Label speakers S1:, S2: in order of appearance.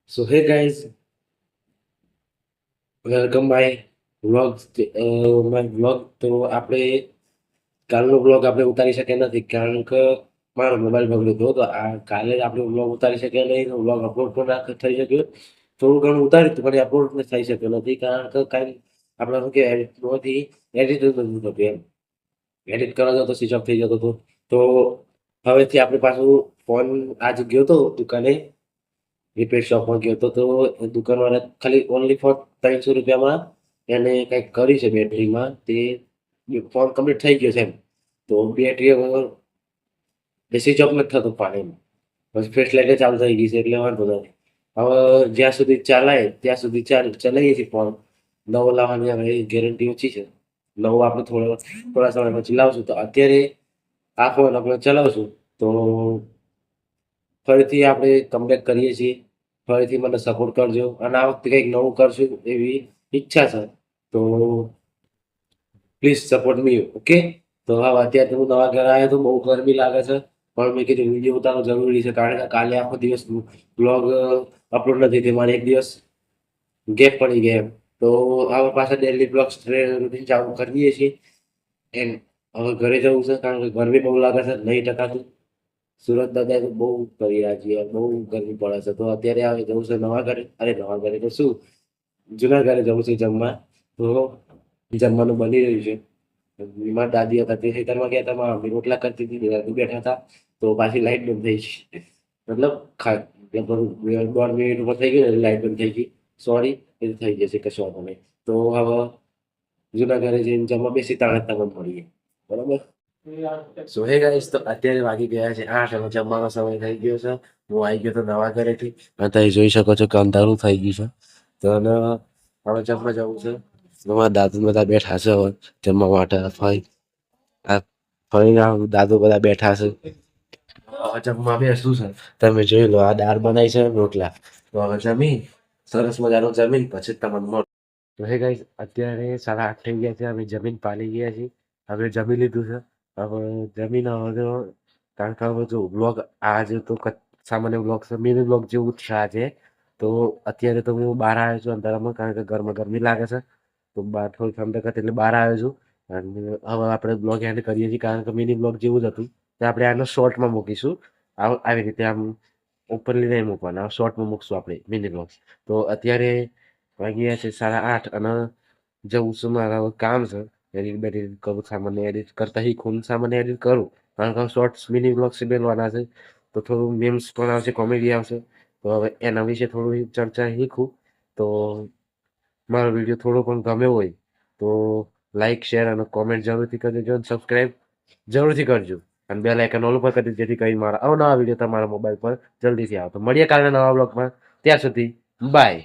S1: So hey guys, welcome my vlog. My vlog તો આપણે કાલનો vlog આપણે ઉતારી શક્યા નથી કારણ કે મારો મોબાઈલ બગડ્યો હતો તો આ કાલે આપણે vlog ઉતારી શક્યા નહીં vlog અપલોડ પણ ના થઈ શક્યો થોડું ઘણું ઉતાર્યું હતું પણ અપલોડ થઈ શક્યો નથી કારણ કે કાંઈ આપણે શું કે એડિટમાંથી એડિટ જ નથી થતું એમ એડિટ કરવા જાવ તો સ્વિચ ઓફ થઈ જતો હતો તો હવેથી આપણે પાછું ફોન આજે ગયો હતો દુકાને રિપેર શોપમાં ગયો હતો તો દુકાનવાળા ખાલી ઓનલી ફોર 300 રૂપિયામાં એને કંઈક કર્યું છે બેટરીમાં તે ફોન કમ્પ્લીટ થઈ ગયો છે એમ તો બેટરી હવે સ્વિચ ઓફ નથી થતું પાણીમાં પછી ફ્લેશ લાઇટ ચાલુ થઈ ગઈ છે એટલે વાંધો નથી હવે જ્યાં સુધી ચાલાય ત્યાં સુધી ચલાવીએ છીએ ફોન નવો લાવવાની હવે ગેરંટી ઓછી છે નવો આપણે થોડા સમય પછી લાવશું તો અત્યારે આ ફોન આપણે ચલાવશું તો ફરીથી આપણે કમબેક કરીએ છીએ ફરીથી મને સપોર્ટ કરજો અને આ વખતે કંઈક નવું કરશું એવી ઈચ્છા છે તો પ્લીઝ સપોર્ટ મી ઓકે તો હા અત્યારે હું નવા ઘરે આવ્યો તો બહુ ગરમી લાગે છે પણ મેં કીધું વિડીયો ઉતારવો જરૂરી છે કારણ કે કાલે આખો દિવસ બ્લોગ અપલોડ નથી થઈ મારે એક દિવસ ગેપ પડી ગયા એમ તો હવે પાછા ડેલી બ્લોગ્સ રૂટીન ચાલુ કરીએ છીએ એન્ડ હવે ઘરે જવું છે કારણ કે ગરમી બહુ લાગે છે નહીં ટકાતું સુરત દાદા તો બહુ કરી રહ્યા છીએ બહુ ગરમી પડે છે તો અત્યારે આવે જવું છે નવા ઘરે અરે નવા ઘરે તો શું જૂના ઘરે જવું છે જમવા તો જમવાનું બની રહ્યું છે મારા દાદી હતા તે ખેતરમાં ગયા હતા મારા મમ્મી રોટલા કરતી હતી દાદી બેઠા હતા તો પાછી લાઈટ બંધ થઈ ગઈ મતલબ લગભગ 1.5 મિનિટ ઉપર થઈ ગયું લાઈટ બંધ થઈ ગઈ સોરી એ થઈ જશે કશો વાંધો નહીં તો હવે જૂના ઘરે જઈને જમવા બેસી તાણે તમે મળીએ બરાબર સો હે ગાઈસ તો અત્યારે વાગી ગયા છે 8 અને જમવાનો સમય થઈ ગયો છે હું આવી ગયો તો નવા ઘરેથી અને તમે જોઈ શકો છો કે અંધારું થઈ ગયું છે તો હવે જમવા જવું છે મારા દાદુ બધા બેઠા છે હવે જમવા માટે આ ફરીના દાદુ બધા બેઠા છે હવે જમવા બેસું છે તમે જોઈ લો આ દાળ બનાવી છે રોટલા તો હવે જમી સરસ મજાનું જમીન પછી તમને મળો તો હે ગાઈસ અત્યારે 8:30 થઈ ગયા છે અમે જમીન પાલી ગયા છીએ હવે જમી લીધું છે હવે જમીન હવે તો કારણ કે હવે જો વ્લોગ આજે તો સામાન્ય વ્લોગ છે મિની વ્લોગ જેવું જ છે આજે તો અત્યારે તો હું બહાર આવ્યો છું અંધારામાં કારણ કે ઘરમાં ગરમી લાગે છે તો બહાર થોડી ઠંડક હતી એટલે બહાર આવ્યો છું અને હવે આપણે બ્લોગ એન્ડ કરીએ છીએ કારણ કે મિની બ્લોગ જેવું જ હતું તે આપણે આનો શોર્ટમાં મૂકીશું આવી રીતે આમ ઓપનલી નહીં મૂકવાના શોર્ટમાં મૂકશું આપણે મિની બ્લોગ્સ તો અત્યારે વાગ્યા છે 8:30 અને જવું છું મારા કામ છે એડિટ બેડિટ કરું સામાન્ય એડિટ કરતા શીખું સામાન્ય એડિટ કરું કારણ કે શોર્ટ્સ મિની બ્લોગ્સ બનવાના છે તો થોડું મીમ્સ પણ આવશે કોમેડી આવશે તો હવે એના વિશે થોડું ચર્ચા શીખું તો મારો વિડીયો થોડો પણ ગમ્યો હોય તો લાઈક શેર અને કોમેન્ટ જરૂરથી કરજો અને સબસ્ક્રાઈબ જરૂરથી કરજો અને બેલ આઇકન ઓલ પર કરી જેથી કરી મારા અવનવા વિડીયો તમારા મોબાઈલ પર જલ્દીથી આવે તો મળીએ કાલના નવા બ્લોગમાં ત્યાં સુધી બાય